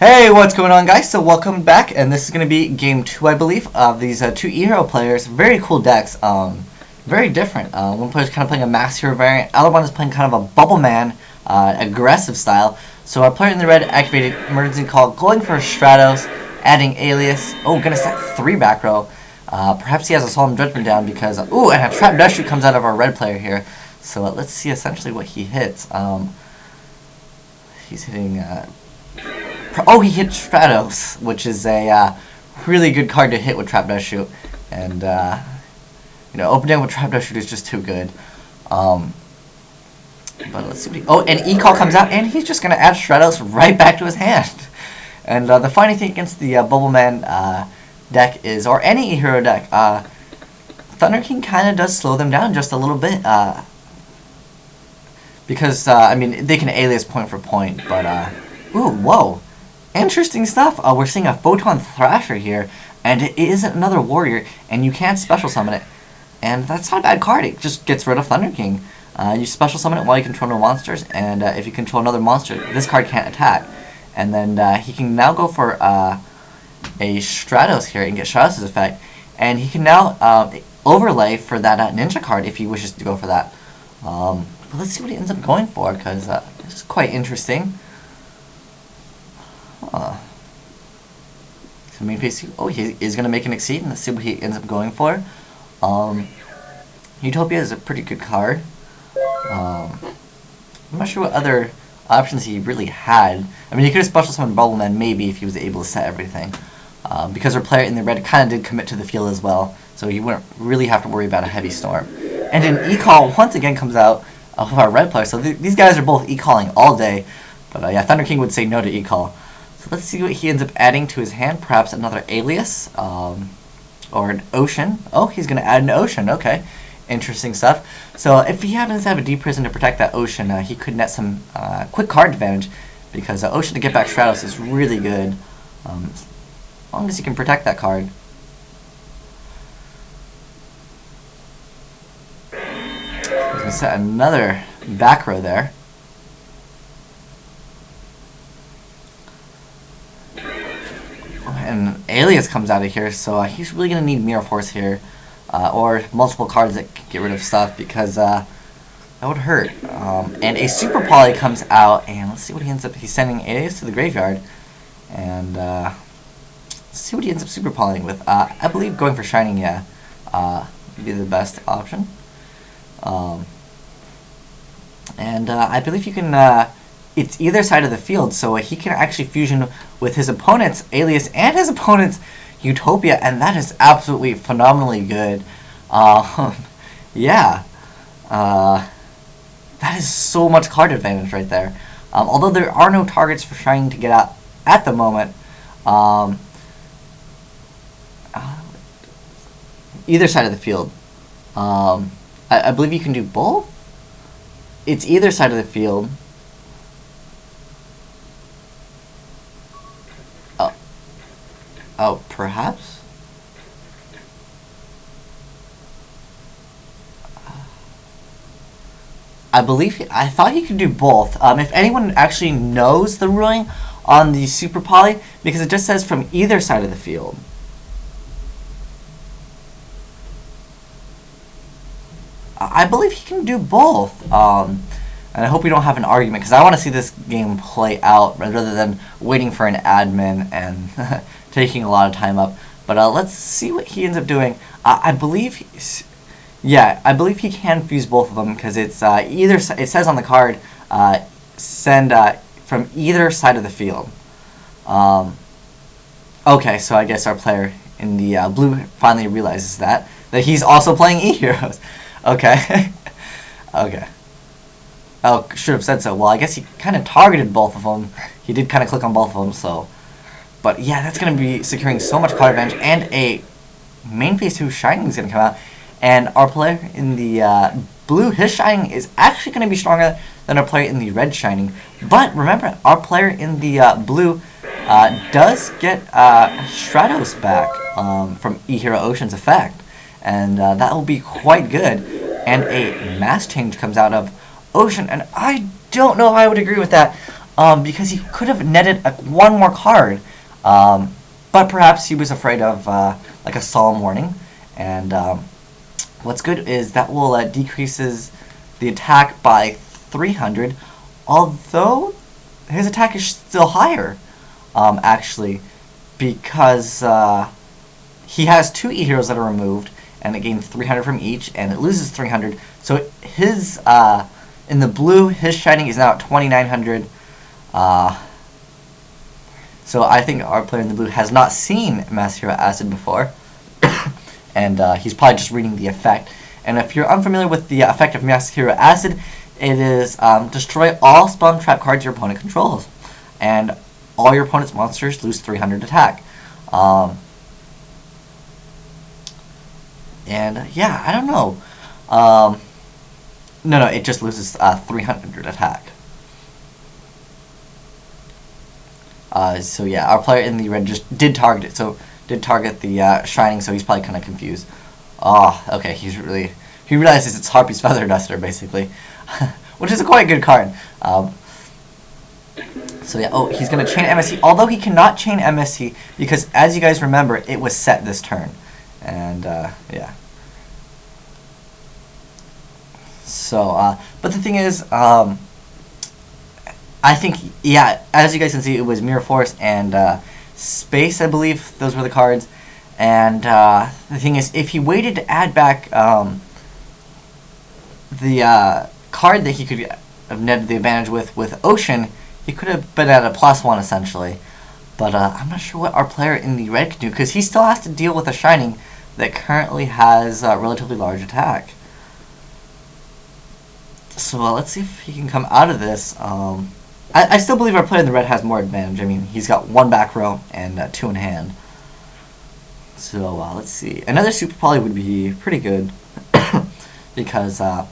Hey, what's going on, guys? So welcome back, and this is going to be game 2, I believe, of these two E.Hero players. Very cool decks, very different. One player's kind of playing a Max Hero variant, other one is playing kind of a Bubbleman, aggressive style. So our player in the red activated emergency call, going for Stratos, adding Alias. Oh, gonna stack 3 back row. Perhaps he has a Solemn Judgment down because, ooh, and a Trap Dust Shoot comes out of our red player here. So let's see essentially what he hits. He's hitting, oh, he hit Stratos, which is a really good card to hit with Trap Dust Shoot. And, open down with Trap Dust Shoot is just too good. But let's see what he... Oh, and E-Call comes out, and he's just going to add Stratos right back to his hand. And the funny thing against the Bubbleman deck is, or any E-Hero deck, Thunder King kind of does slow them down just a little bit. Because, I mean, they can alias point for point, but, ooh, whoa. Interesting stuff. We're seeing a Photon Thrasher here, and it is another warrior, and you can't special summon it. And that's not a bad card. It just gets rid of Thunder King. You special summon it while you control no monsters, and if you control another monster, this card can't attack. And then he can now go for a Stratos here and get Stratos' effect, and he can now overlay for that ninja card if he wishes to go for that. But let's see what he ends up going for, because this is quite interesting. So main phase 2. Oh, he is going to make an Exceed, and let's see what he ends up going for. Utopia is a pretty good card. I'm not sure what other options he really had. I mean, he could have special summoned Bubbleman maybe if he was able to set everything. Because our player in the red kind of did commit to the field as well, so he wouldn't really have to worry about a heavy storm. And then E-Call once again comes out of our red player, so these guys are both E-Calling all day. But yeah, Thunder King would say no to E-Call. So let's see what he ends up adding to his hand. Perhaps another Alias, or an Ocean. Oh, he's going to add an Ocean, okay. Interesting stuff. So if he happens to have a Deep Prison to protect that Ocean, he could net some quick card advantage, because Ocean to get back Stratos is really good, as long as you can protect that card. He's going to set another back row there. And Alias comes out of here, so he's really going to need Mirror Force here. Or multiple cards that can get rid of stuff, because that would hurt. And a Super Poly comes out, and let's see what he ends up. He's sending Alias to the graveyard, and let's see what he ends up Super Polying with. I believe going for Shining, yeah, would be the best option. And I believe you can. It's either side of the field, so he can actually fusion with his opponent's Alias and his opponent's Utopia, and that is absolutely phenomenally good. Yeah, that is so much card advantage right there. Although there are no targets for Shining to get out at the moment, either side of the field. I believe you can do both. It's either side of the field. Oh, perhaps? I thought he could do both. If anyone actually knows the ruling on the Super Poly, because it just says from either side of the field. I believe he can do both. And I hope we don't have an argument, because I want to see this game play out rather than waiting for an admin and taking a lot of time up. But let's see what he ends up doing. I believe he can fuse both of them, because it's either. It says on the card, send from either side of the field. Okay, so I guess our player in the blue finally realizes that he's also playing E.Heros. Okay, okay. Oh, should have said so. Well, I guess he kind of targeted both of them. He did kind of click on both of them, so. But yeah, that's going to be securing so much card advantage, and a main phase 2 Shining is going to come out. And our player in the blue, his Shining is actually going to be stronger than our player in the red Shining. But remember, our player in the blue does get Stratos back from E.Hero Ocean's effect. And that will be quite good. And a mass change comes out of Ocean, and I don't know if I would agree with that. because he could have netted one more card. But perhaps he was afraid of like a solemn warning. And what's good is that will decreases the attack by 300, although his attack is still higher, actually, because he has 2 E.Heros that are removed, and it gains 300 from each, and it loses 300. So his in the blue, his shining is now at 2,900. So I think our player in the blue has not seen Master Hero Acid before, and he's probably just reading the effect. And if you're unfamiliar with the effect of Master Hero Acid, it is destroy all spell and trap cards your opponent controls, and all your opponent's monsters lose 300 attack. And yeah, I don't know. No, it just loses 300 attack. So yeah, our player in the red just did target it. So did target the shining. So he's probably kind of confused. Oh, okay. He realizes it's Harpy's Feather Duster basically, which is a quite good card. So yeah. Oh, he's gonna chain MSC. Although he cannot chain MSC because, as you guys remember, it was set this turn, and yeah. So, but the thing is, I think, yeah, as you guys can see, it was Mirror Force and Space, I believe. Those were the cards. And the thing is, if he waited to add back the card that he could have netted the advantage with Ocean, he could have been at a +1, essentially. But I'm not sure what our player in the red can do, because he still has to deal with a Shining that currently has a relatively large attack. So let's see if he can come out of this. I still believe our player in the red has more advantage. I mean, he's got 1 back row and 2 in hand. So let's see. Another Super Poly would be pretty good because that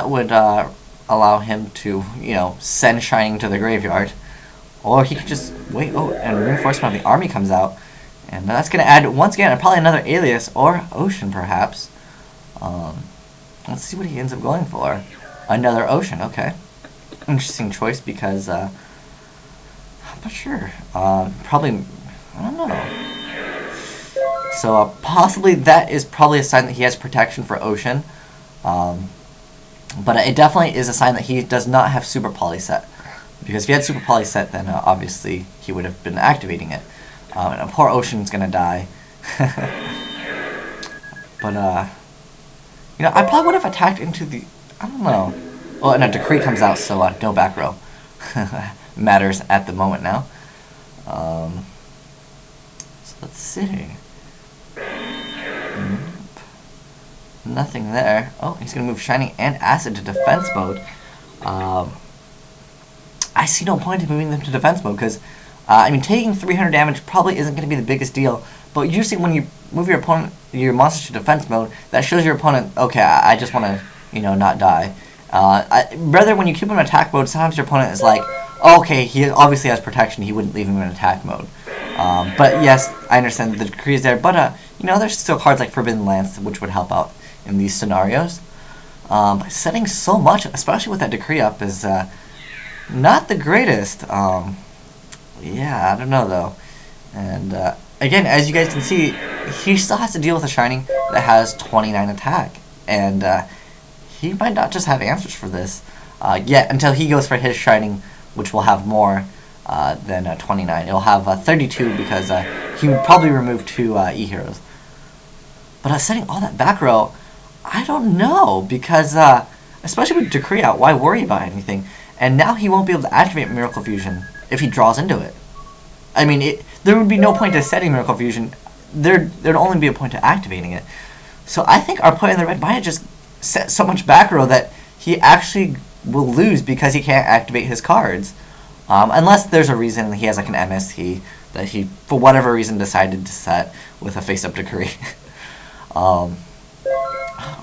would allow him to, send Shining to the graveyard. Or he could just wait. Oh, and Reinforcement of the Army comes out. And that's going to add, once again, probably another Alias or Ocean, perhaps. Let's see what he ends up going for. Another Ocean, okay. Interesting choice because, I'm not sure. Probably, I don't know. So, possibly that is probably a sign that he has protection for Ocean. But it definitely is a sign that he does not have Super Poly set. Because if he had Super Poly set, then obviously he would have been activating it. And poor Ocean's gonna die. But, I probably would have attacked into the... I don't know. Oh, and a Decree comes out, so no back row. Matters at the moment now. So let's see. Nothing there. Oh, he's going to move Shining and Acid to defense mode. I see no point in moving them to defense mode, because, taking 300 damage probably isn't going to be the biggest deal. But usually when you move your monster to defense mode, that shows your opponent, okay, I just want to, not die. Rather, when you keep him in attack mode, sometimes your opponent is like, oh, okay, he obviously has protection, he wouldn't leave him in attack mode. But yes, I understand that the Decree is there, but, there's still cards like Forbidden Lance, which would help out in these scenarios. Setting so much, especially with that Decree up, is not the greatest. Yeah, I don't know, though. And, again, as you guys can see, he still has to deal with a Shining that has 29 attack. And, he might not just have answers for this yet until he goes for his Shining, which will have more than 29. It'll have 32 because he would probably remove 2 E.Heros. But setting all that back row, I don't know, because especially with Decree out, why worry about anything? And now he won't be able to activate Miracle Fusion if he draws into it. I mean, there would be no point to setting Miracle Fusion. There'd only be a point to activating it. So I think our player in the red might have just set so much back row that he actually will lose because he can't activate his cards. Unless there's a reason he has like an MST that he, for whatever reason, decided to set with a face-up Decree.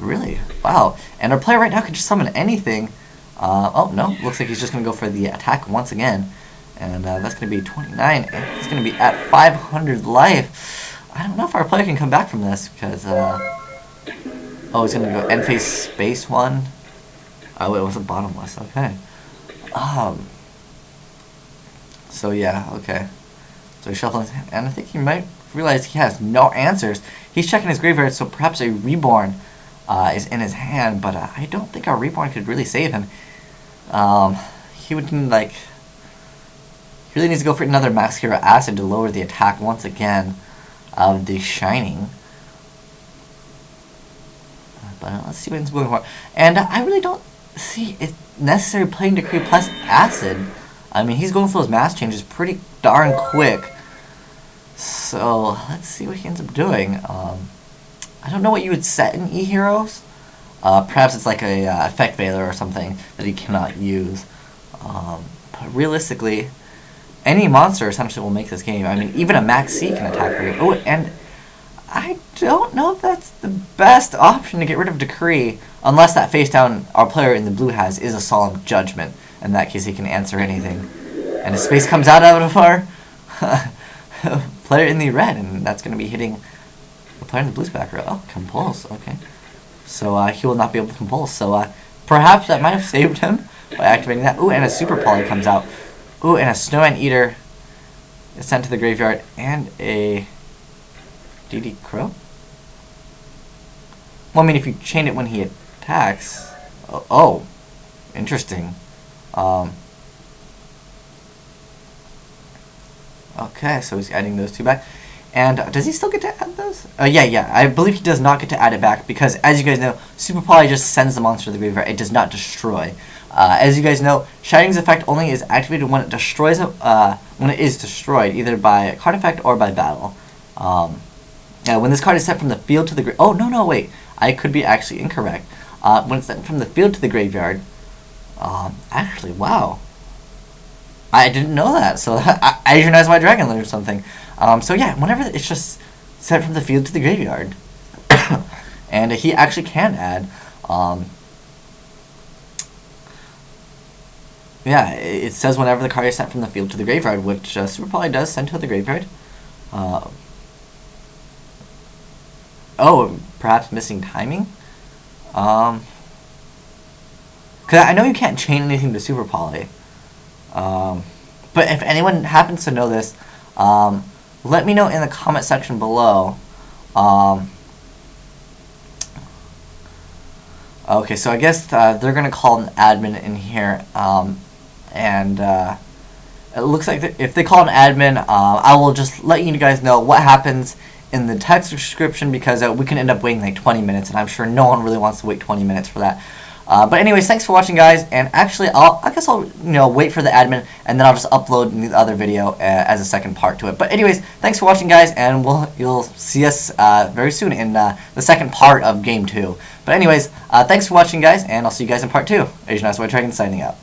Really? Wow. And our player right now can just summon anything. Oh, no. Looks like he's just going to go for the attack once again. And that's going to be 29. And he's going to be at 500 life. I don't know if our player can come back from this because... oh, he's going to go end phase space 1. Oh, it was a bottomless. Okay. So yeah, okay. So he's shuffling, and I think he might realize he has no answers. He's checking his graveyard, so perhaps a Reborn is in his hand, but I don't think a Reborn could really save him. He would need, like... He really needs to go for another Max Hero Acid to lower the attack once again of the Shining. But let's see what he's going for. And I really don't see it necessary playing Decree plus Acid. I mean, he's going for those mass changes pretty darn quick. So, let's see what he ends up doing. I don't know what you would set in E.Heros. Perhaps it's like a Effect Veiler or something that he cannot use. But realistically, any monster essentially will make this game. I mean, even a Max C can attack for you. Oh, and I don't know if that's the best option to get rid of Decree, unless that face down our player in the blue has is a Solemn Judgment. In that case, he can answer anything. And a space comes out of our player in the red, and that's going to be hitting the player in the blue's back row. Oh, Compulse, okay. So he will not be able to Compulse. So perhaps that might have saved him by activating that. Ooh, and a Super Poly comes out. Ooh, and a Snowman Eater is sent to the graveyard, and a DD Crow? Well, I mean, if you chain it when he attacks... Oh, interesting. Okay, so he's adding those two back. And does he still get to add those? Yeah. I believe he does not get to add it back because, as you guys know, Super Poly just sends the monster to the graveyard. It does not destroy. As you guys know, Shining's effect only is activated when it destroys when it is destroyed, either by a card effect or by battle. When this card is sent from the field to the oh no wait, I could be actually incorrect. When it's sent from the field to the graveyard, actually wow, I didn't know that. So I Asianized my Dragonlord or something. So yeah, whenever it's just sent from the field to the graveyard, and he actually can add. Yeah, it says whenever the card is sent from the field to the graveyard, which Super Poly does send to the graveyard. Oh, perhaps missing timing? Because I know you can't chain anything to Super Poly. But if anyone happens to know this, let me know in the comment section below. Okay, so I guess they're going to call an admin in here. And it looks like if they call an admin, I will just let you guys know what happens in the text description, because we can end up waiting like 20 minutes, and I'm sure no one really wants to wait 20 minutes for that. But anyways, thanks for watching, guys. And actually, I guess I'll wait for the admin, and then I'll just upload the other video as a second part to it. But anyways, thanks for watching, guys, and you'll see us very soon in the second part of Game 2. But anyways, thanks for watching, guys, and I'll see you guys in Part 2. Asian White Dragon signing out.